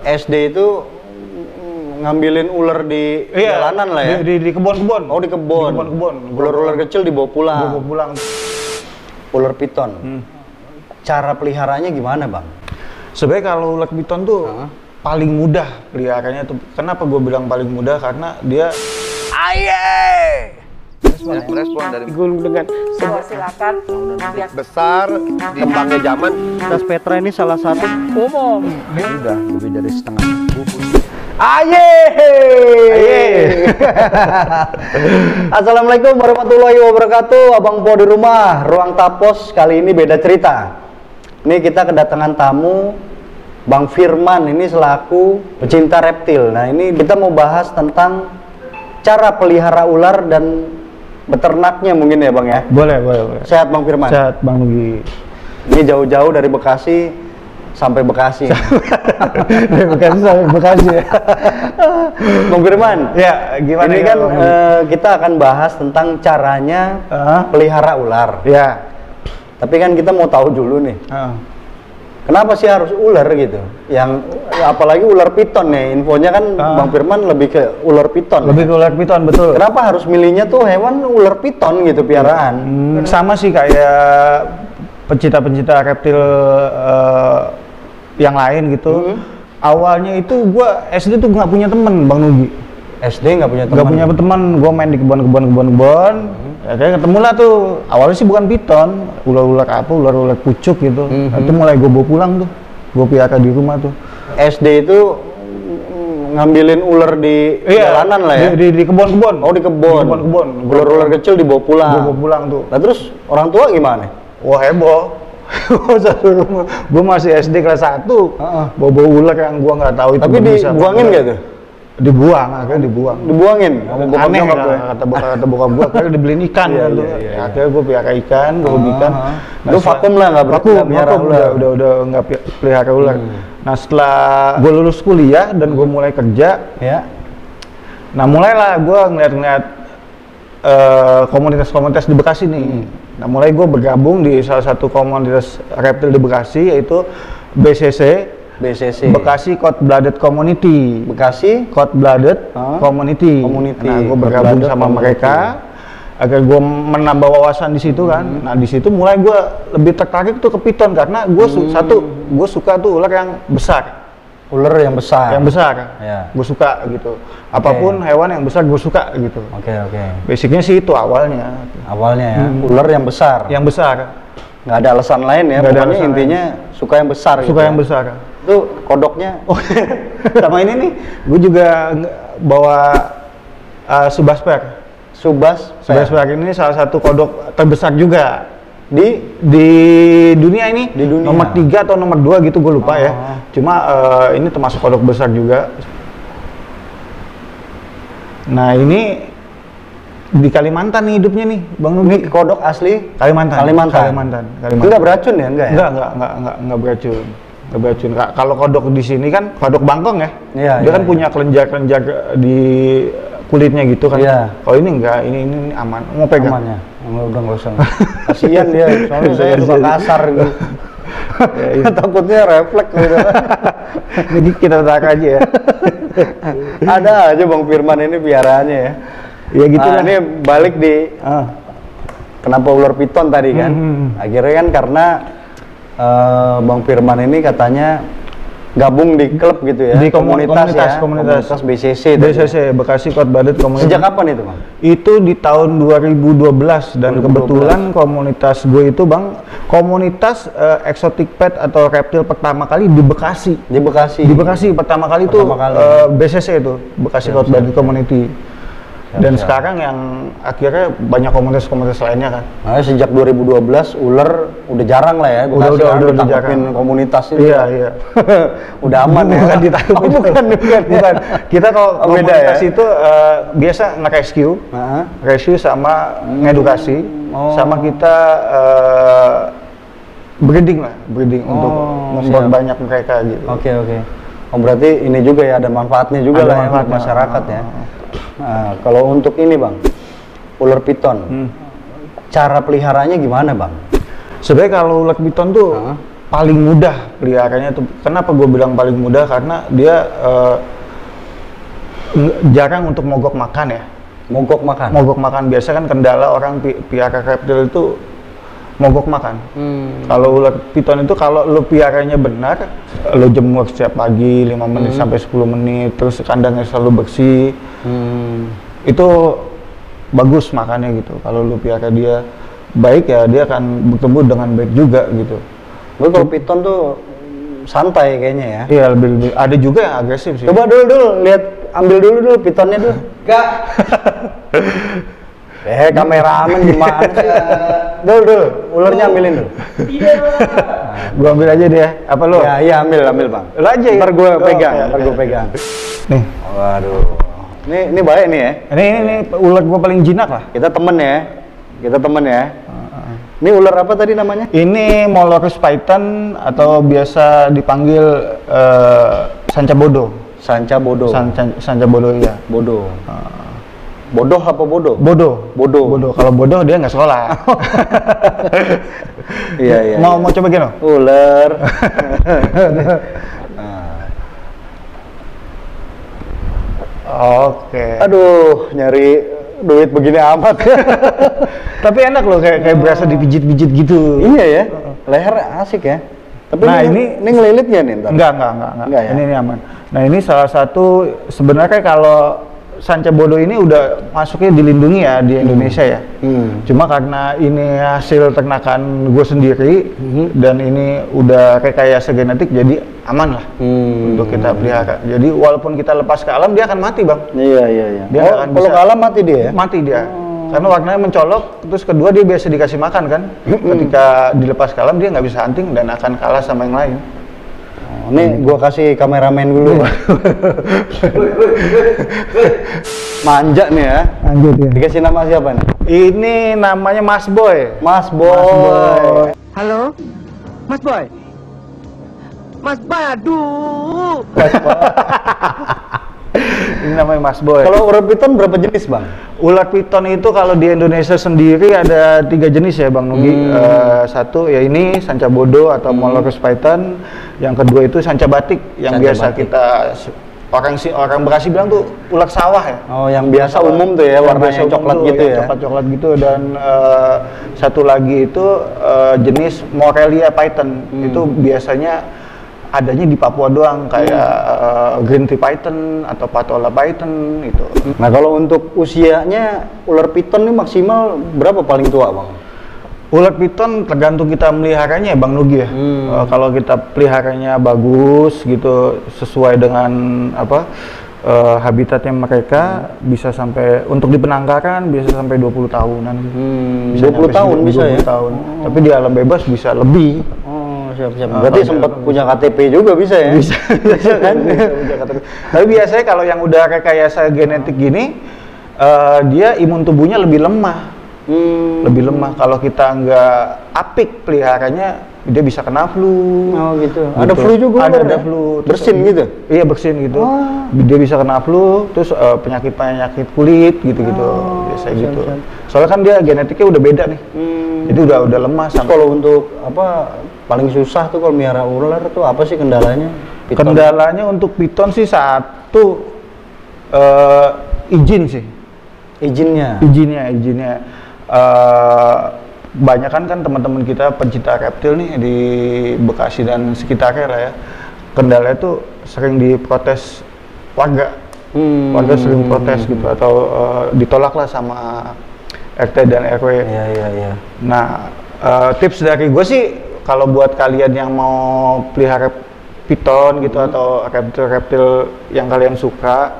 SD itu ngambilin ular di jalanan lah ya? Di kebun-kebun. Oh, di kebun. Ular-ular kecil dibawa pulang. Ular piton. Cara peliharanya gimana, Bang? Sebenarnya kalau ular piton tuh paling mudah peliharanya tuh. Kenapa gue bilang paling mudah? Karena dia Respon dari Gulung dengan silakan besar, kembangnya zaman. Tas Petra ini salah satu umum. udah lebih dari setengah buku. Assalamualaikum warahmatullahi wabarakatuh. Abang Po di rumah, ruang tapos kali ini beda cerita. Ini kita kedatangan tamu Bang Firman, ini selaku pecinta reptil. Nah, ini kita mau bahas tentang cara pelihara ular dan beternaknya mungkin ya, Bang ya. boleh. Sehat Bang Firman? Sehat Bang Nugi. Ini jauh-jauh dari Bekasi sampai Bekasi. Dari Bekasi sampai Bekasi ya. Bang Firman, Ya, gimana ini ya, kan Bang? kita akan bahas tentang caranya pelihara ular. Ya. Tapi kan kita mau tahu dulu nih, kenapa sih harus ular gitu? Yang apalagi ular piton nih, infonya kan Bang Firman lebih ke ular piton. Lebih ke ular piton, betul. Kenapa harus milihnya tuh hewan ular piton gitu piaraan? Sama sih kayak pencinta-pencinta reptil yang lain gitu. Awalnya itu gua SD tuh nggak punya temen, Bang Nugi. SD nggak punya teman? Nggak punya teman, gua main di kebun. Ya, kayak ketemu lah tuh. Awalnya sih bukan piton, ular-ular ular-ular pucuk gitu. Itu mulai gua bawa pulang tuh. Gua pelihara di rumah tuh. SD itu ngambilin ular di jalanan lah ya? Di kebun-kebun. Oh, di kebun. Ular-ular kecil dibawa pulang. Gua bawa pulang tuh. Nah, terus orang tua gimana? Wah, heboh. Gue masih SD kelas 1, bawa ular yang gue nggak tahu itu. Tapi dibuangin nggak tuh? Dibuang, akhirnya dibuang. Dibuangin? Aneh kata bokap gue, akhirnya dibeliin ikan kan tuh. Akhirnya gue pelihara ikan, gue hobi ikan. Lu vakum lah, nggak pelihara ular? Udah nggak pelihara ular. Nah, setelah gue lulus kuliah dan gue mulai kerja, nah mulailah gue ngeliat komunitas-komunitas di Bekasi nih. Nah, mulai gue bergabung di salah satu komunitas reptil di Bekasi, yaitu BCC, Bekasi Cold Blooded Community. Bekasi Cold Blooded Community. Nah, gue bergabung sama mereka agar gue menambah wawasan di situ kan. Nah, di situ mulai gue lebih tertarik tuh ke piton karena gue gue suka tuh ular yang besar. Ular yang besar. Gue suka gitu. Apapun hewan yang besar gue suka gitu. Oke. Basicnya sih itu awalnya. Ya. Ular yang besar. Nggak ada alasan lain ya. Pokoknya intinya suka yang besar. Yang besar. Itu kodoknya. Sama ini nih, gue juga bawa Subasper. Subasper ini salah satu kodok terbesar juga. Di dunia ini, nomor 3 atau nomor 2 gitu, gue lupa ya. Cuma ini termasuk kodok besar juga. Nah, ini di Kalimantan nih hidupnya nih, Bang Nugi. Ini kodok asli Kalimantan. Itu nggak beracun ya, enggak ya? Enggak beracun. Kalau kodok di sini kan kodok Bangkong ya. Dia kan punya kelenjar-kelenjar di kulitnya gitu kan. Kalau ini enggak, ini aman. Mau pegang? Aman ya. Udah nggak usah. Kasihan dia, soalnya saya suka kasar gitu. Takutnya refleks gitu. Jadi kita tak aja ya. Ada aja Bang Firman ini piaraannya ya. Ya gitu lah. Ini balik di kenapa ular piton tadi kan. Akhirnya kan karena Bang Firman ini katanya gabung di klub gitu ya, di komunitas BCC, Bekasi Cold Blooded Community. Sejak kapan itu, Bang? Itu di tahun 2012 dan 2012. Kebetulan komunitas gue itu, Bang, komunitas exotic pet atau reptil pertama kali di Bekasi. Di Bekasi pertama kali itu BCC itu, Bekasi Cold Blooded Community. Dan sekarang yang akhirnya banyak komunitas-komunitas lainnya kan. Nah, sejak 2012 ular udah jarang lah ya. Udah ditangkapin komunitas itu. Iya. Udah aman ya. Bukan ditangkap. Bukan. Kita kalau komunitas ya? itu biasa rescue sama ngedukasi, sama kita breeding untuk memperbanyak mereka gitu. Oke. Oh, berarti ini juga ya, ada manfaatnya juga lah ya untuk masyarakat ya. Nah, kalau untuk ini, Bang, ular piton, cara peliharanya gimana, Bang? Sebenarnya kalau ular piton tuh paling mudah peliharanya tuh. Kenapa gue bilang paling mudah? Karena dia jarang untuk mogok makan ya. Mogok makan. Mogok makan biasa kan kendala orang piara reptil itu mogok makan. Kalau ular piton itu kalau lo piaranya benar, lo jemur setiap pagi 5 menit sampai 10 menit, terus kandangnya selalu bersih. Itu bagus makannya gitu. Kalau lo piara dia baik ya dia akan bertumbuh dengan baik juga gitu. Tapi kalau piton tuh santai kayaknya ya. Iya lebih ada juga yang agresif sih. Coba dulu lihat, ambil dulu pitonnya dulu. Kak. Kameramen gimana sih? Dulu, ularnya ambilin dulu. Gua ambil aja deh. Apa lo? Ya, iya ambil Bang. Lo aja ya. Ntar gue pegang. Nih. Waduh. Ini baik nih ya. Ini ular gua paling jinak lah. Kita temen ya. Ini ular apa tadi namanya? Ini Molorus python atau biasa dipanggil sanca bodo. Sanca bodo. Sanca bodo ya. Bodo. Bodoh apa bodoh? Bodoh. Kalau bodoh dia nggak sekolah. Iya. Mau coba gini? Ular. Oke. Aduh, nyari duit begini amat. Tapi enak loh kayak berasa dipijit-pijit gitu. Iya ya. Leher asik ya. Tapi nah, ini ngelilit nggak nih ntar? Enggak ya? Ini aman. Nah, ini salah satu sebenarnya kalau sanca bodo ini udah masuknya dilindungi ya di Indonesia ya. Cuma karena ini hasil ternakan gue sendiri dan ini udah rekayasa genetik jadi aman lah untuk kita pelihara. Jadi walaupun kita lepas ke alam dia akan mati bang. Iya. Dia akan kalau ke alam mati dia ya? Mati dia. Karena warnanya mencolok, terus kedua dia biasa dikasih makan kan. Ketika dilepas ke alam dia nggak bisa hunting dan akan kalah sama yang lain. Ini gua kasih kameramen dulu ya. Manja nih ya. Lanjut ya. Dikasih nama siapa nih? Ini namanya Mas Boy. Mas Boy. Halo, Mas Boy. Mas Badu. Ini namanya Mas Boy. Kalau ular piton berapa jenis bang? Ular piton itu kalau di Indonesia sendiri ada 3 jenis ya Bang Nugi. Satu ya ini sanca bodo atau Molorus python. Yang kedua itu sanca batik yang Sanca biasa batik. kita orang Bekasi bilang tuh ular sawah ya. Oh, yang biasa umum tuh ya, warnanya biasa coklat umum tuh, gitu ya. Coklat-coklat gitu dan satu lagi itu jenis Morelia python. Itu biasanya adanya di Papua doang kayak green tea python atau patola python itu. Nah, kalau untuk usianya ular piton ini maksimal berapa paling tua bang? Ular piton tergantung kita meliharanya ya Bang Nugi ya. Kalau kita peliharanya bagus gitu sesuai dengan habitatnya mereka bisa sampai untuk di penangkaran bisa sampai 20 tahunan. 20 tahun bisa 20 ya? tahun. Tapi di alam bebas bisa lebih. Siap. Berarti sempat punya KTP juga bisa ya? Bisa kan? Tapi biasanya kalau yang udah rekayasa genetik gini, dia imun tubuhnya lebih lemah. Lebih lemah. Kalau kita nggak apik peliharanya, dia bisa kena flu. Oh gitu. Ada flu juga? Ada flu. Bersin gitu? Iya bersin gitu. Dia bisa kena flu, terus penyakit kulit gitu-gitu. Biasanya gitu. Soalnya kan dia genetiknya udah beda nih. Jadi udah lemah. Kalau untuk paling susah tuh kalau miara ular tuh apa sih kendalanya? Piton. Kendalanya untuk piton sih satu izin sih. Izinnya. Banyak kan teman-teman kita pencinta reptil nih di Bekasi dan sekitarnya lah ya. Kendalanya tuh sering diprotes warga. Warga sering protes gitu atau ditolak lah sama RT dan RW. Iya. Nah, tips dari gue sih kalau buat kalian yang mau pelihara piton gitu atau reptil-reptil yang kalian suka,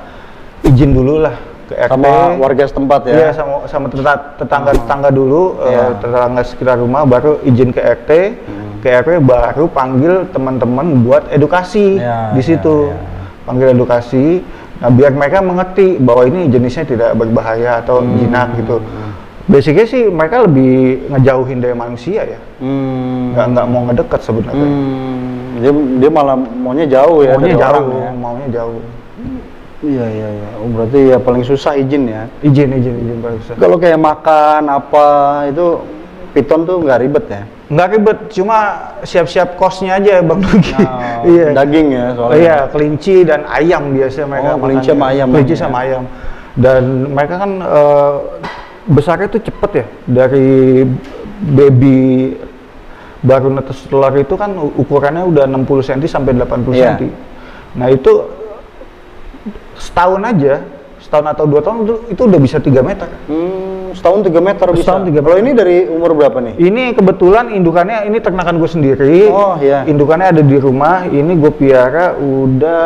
izin dulu lah ke RT. Sama warga setempat ya? Iya, sama tetangga-tetangga dulu, tetangga sekitar rumah, baru izin ke RT, ke RW, baru panggil teman-teman buat edukasi di situ. Panggil edukasi, nah biar mereka mengerti bahwa ini jenisnya tidak berbahaya atau jinak gitu. Basicnya sih mereka lebih ngejauhin dari manusia ya, nggak mau ngedeket sebenarnya. Dia malah maunya jauh ya? Maunya jauh. Iya. Oh, berarti ya paling susah izin ya? Izin paling susah. Kalau kayak makan apa itu piton tuh nggak ribet ya? Nggak ribet, cuma siap-siap kosnya aja Bang Nugi. Iya. Daging ya soalnya. Iya, kelinci dan ayam biasanya mereka makan. Kelinci sama ayam. Kelinci sama ayam. Dan mereka kan besarnya tuh cepet ya. Dari baby baru netes telur itu kan ukurannya udah 60 cm sampai 80 cm. Nah itu setahun atau 2 tahun itu udah bisa 3 meter. Setahun 3 meter bisa. Setahun 3 meter. Kalau ini dari umur berapa nih? Ini kebetulan indukannya, ini ternakan gue sendiri. Oh iya. Indukannya ada di rumah. Ini gue piara udah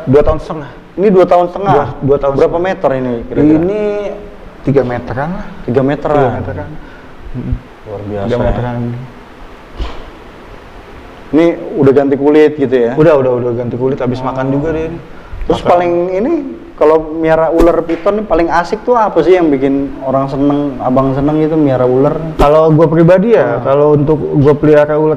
2 tahun setengah. Ini 2 tahun setengah. 2 tahun. Berapa meter ini kira-kira? Ini 3 meteran lah. 3 meteran. 3 meteran. Luar biasa. 3 meteran. Ini udah ganti kulit gitu ya? Udah ganti kulit, habis makan juga deh ini. Terus paling ini kalau miara ular piton ini paling asik tuh apa sih yang bikin orang seneng, abang seneng gitu miara ular? Kalau gue pribadi ya, kalau untuk gue pelihara ular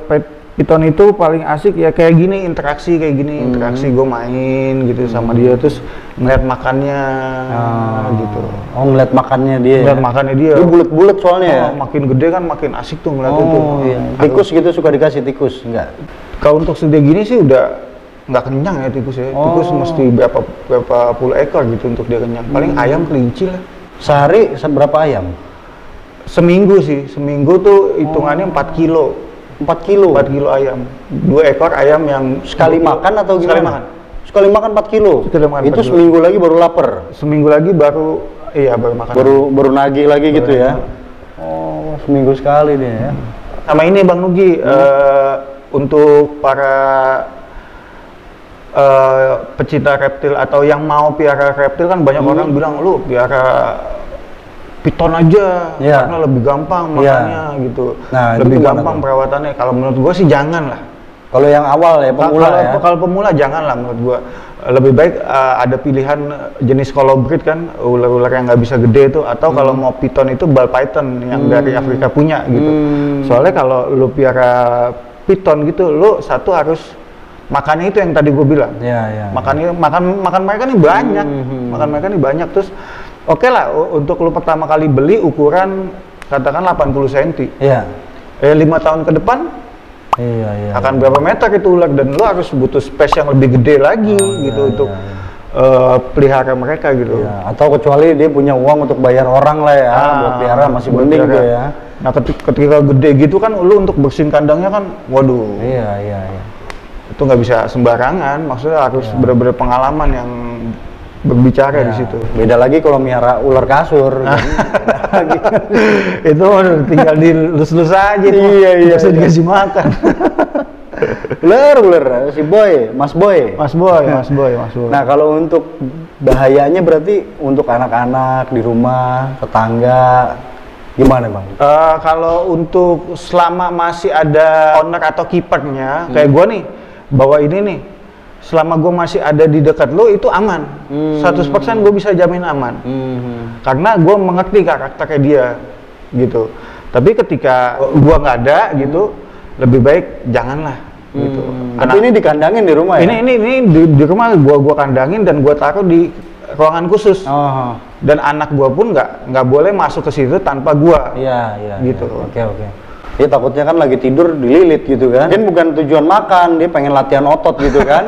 piton itu paling asik ya kayak gini, interaksi kayak gini, interaksi gue main gitu sama dia, terus ngeliat makannya gitu. Oh ngeliat makannya dia. Ngeliat makannya dia. Dia bulet-bulet soalnya ya. Makin gede kan makin asik tuh ngeliatnya tuh. Iya. Tikus gitu suka dikasih tikus enggak? Kalau untuk segede gini sih udah nggak kenyang ya tikus ya. Tikus mesti berapa puluh ekor gitu untuk dia kenyang. Paling ayam kelinci lah. Sehari berapa ayam? Seminggu sih. Seminggu tuh hitungannya 4 kilo. 4 kilo? 4 kilo ayam. 2 ekor ayam yang sekali makan atau gimana? Sekali makan. Sekali makan 4 kilo? Sekali makan 4 itu kilo. Seminggu lagi baru lapar? Seminggu lagi baru, iya baru makan. Baru nagih lagi gitu ya? Oh, seminggu sekali dia ya? Sama ini Bang Nugi, untuk para pecinta reptil atau yang mau piara reptil kan banyak orang bilang lu piara piton aja karena lebih gampang makannya gitu. Nah, lebih gampang perawatannya. Kalau menurut gua sih jangan lah. Kalau yang awal ya pemula ya. Kalau pemula jangan lah menurut gua. Lebih baik ada pilihan jenis colobrid kan, ular-ular yang nggak bisa gede itu, atau kalau mau piton itu ball python yang dari Afrika punya gitu. Soalnya kalau lu piara piton gitu, lu satu harus makannya itu yang tadi gue bilang. Makan mereka nih banyak. Makan mereka nih banyak. Terus oke lah untuk lu pertama kali beli ukuran katakan 80 cm. Iya. 5 tahun ke depan akan berapa meter itu ular, dan lu harus butuh space yang lebih gede lagi gitu untuk pelihara mereka gitu. Atau kecuali dia punya uang untuk bayar orang lah ya buat pelihara masih mending gitu ya. Nah ketika gede gitu kan lu untuk bersihin kandangnya kan waduh. Iya. Itu nggak bisa sembarangan, maksudnya harus benar-benar pengalaman yang berbicara di situ. Beda lagi kalau miara ular kasur. Itu tinggal dilus-lus aja. Iya. Bisa dikasih makan. Ular si boy, Mas Boy. Nah kalau untuk bahayanya berarti untuk anak-anak di rumah, tetangga, gimana Bang? Kalau untuk selama masih ada owner atau kipernya, kayak gua nih, bawa ini nih, selama gue masih ada di dekat lo itu aman, 100% gue bisa jamin aman, karena gue mengerti karakternya dia, gitu. Tapi ketika gue nggak ada, gitu, lebih baik janganlah, gitu. Tapi ini dikandangin di rumah ya? Ini di rumah gue kandangin dan gue taruh di ruangan khusus, dan anak gue pun nggak boleh masuk ke situ tanpa gue, gitu. Oke. Dia takutnya kan lagi tidur dililit gitu kan. Mungkin bukan tujuan makan, dia pengen latihan otot gitu kan.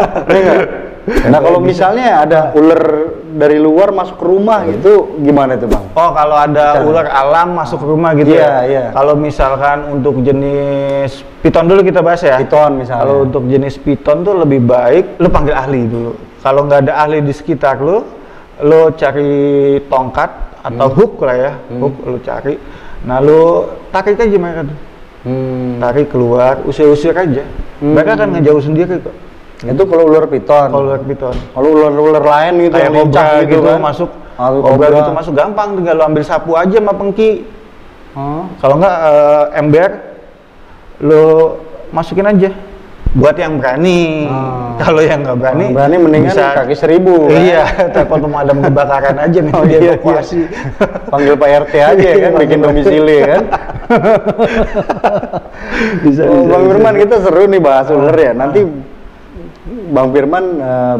Nah kalau misalnya ada ular dari luar masuk ke rumah gitu, gimana itu Bang? Oh kalau ada ular alam masuk ke rumah gitu ya? Kalau misalkan untuk jenis piton dulu kita bahas ya. Piton misalnya. Kalau untuk jenis piton tuh lebih baik lu panggil ahli dulu. Kalau nggak ada ahli di sekitar lu cari tongkat atau hook lah ya. Hook lu cari. Nah lu tarik aja mereka tuh. Tarik keluar, usir-usir aja. Mereka akan ngejauh sendiri kok. Itu kalau ular piton. Kalau ular lain gitu kayak kobra gitu kan masuk. Kobra gitu masuk gampang, tinggal lu ambil sapu aja sama pengki. Kalau enggak ember lu masukin aja. Buat yang berani. Kalau yang nggak berani mendingan bisa, kaki 1000 kan? Iya, takut pemadam kebakaran aja nih dievakuasi. Panggil Pak RT aja kan, bikin domisili kan. bisa. Bang Firman, kita seru nih bahas ular ya. Nanti Bang Firman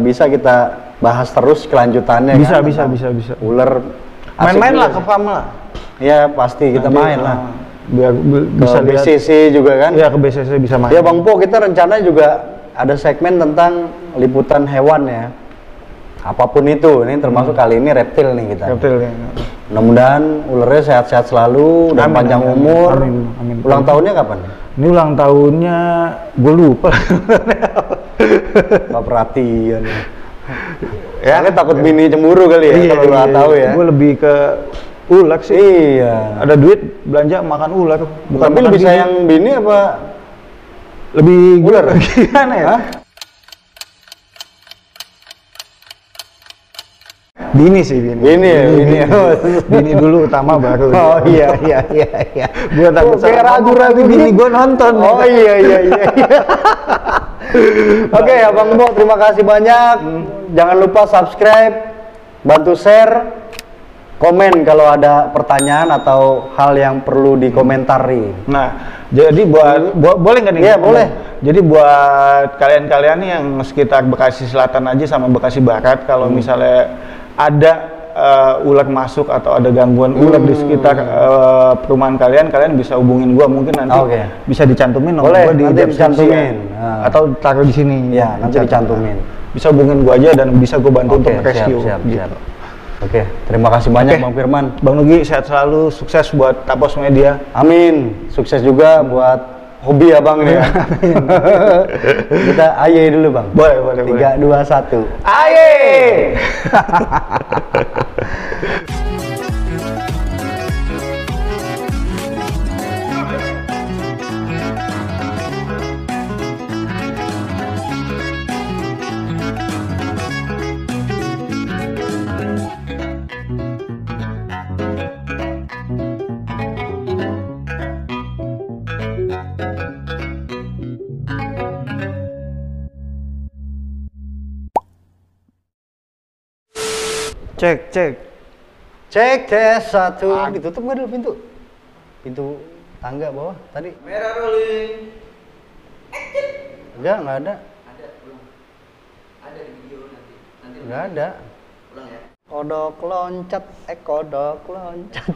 bisa kita bahas terus kelanjutannya. Bisa. Ular main-main lah ke farm lah. Iya pasti kita main lah. biar bisa ke lihat. BCC juga kan? Iya, ke BCC bisa main. Ya Bang Po, kita rencana juga ada segmen tentang liputan hewan ya. Apapun itu, ini termasuk kali ini reptil nih kita. Reptil ya. Mudah-mudahan ulernya sehat-sehat selalu dan Amin, panjang amin, umur. amin, amin. Ulang tahunnya kapan? Ini ulang tahunnya gue lupa. Gak perhatian. Ya, Soalnya takut bini cemburu kali ya, kalau lu nggak tahu ya. Gue lebih ke ular sih. Iya. Ada duit belanja makan ular, bukan Tapi makan lebih bini. sayang bini apa Lebih ular? gimana ya? Hah? Bini sih, bini. Bini ya, bini. Bini dulu utama baru. Oh iya iya iya. Gue takut Kayak ragu-ragu bini gitu. gue nonton. Oh iya iya iya. Oke, Abang Bo, terima kasih banyak. Jangan lupa subscribe, bantu share, komen kalau ada pertanyaan atau hal yang perlu dikomentari. Nah, jadi boleh nggak nih? Iya, boleh. Jadi buat kalian-kalian nih yang sekitar Bekasi Selatan aja sama Bekasi Barat, kalau misalnya ada ular masuk atau ada gangguan ular di sekitar perumahan kalian bisa hubungin gua, mungkin nanti bisa dicantumin nomor Boleh, gua di nanti deskripsi dicantumin. ya. Atau taruh di sini. Ya, nanti dicantumin. Bisa hubungin gua aja dan bisa gua bantu untuk rescue. siap. Gitu. Oke, terima kasih banyak Oke. Bang Firman. Bang Nugi sehat selalu, sukses buat Tapos Media. Amin, sukses juga buat hobi abang nih. Kita aye dulu Bang. Boleh. 3, 2, 1. Aye! Cek. Cek tes 1. Ditutup nggak dulu pintu? Pintu tangga bawah tadi. Merah rolling. Enggak ada. Ada ulang. Ada di video nanti. Enggak ada. Ulang ya. Kodok loncat, kodok loncat.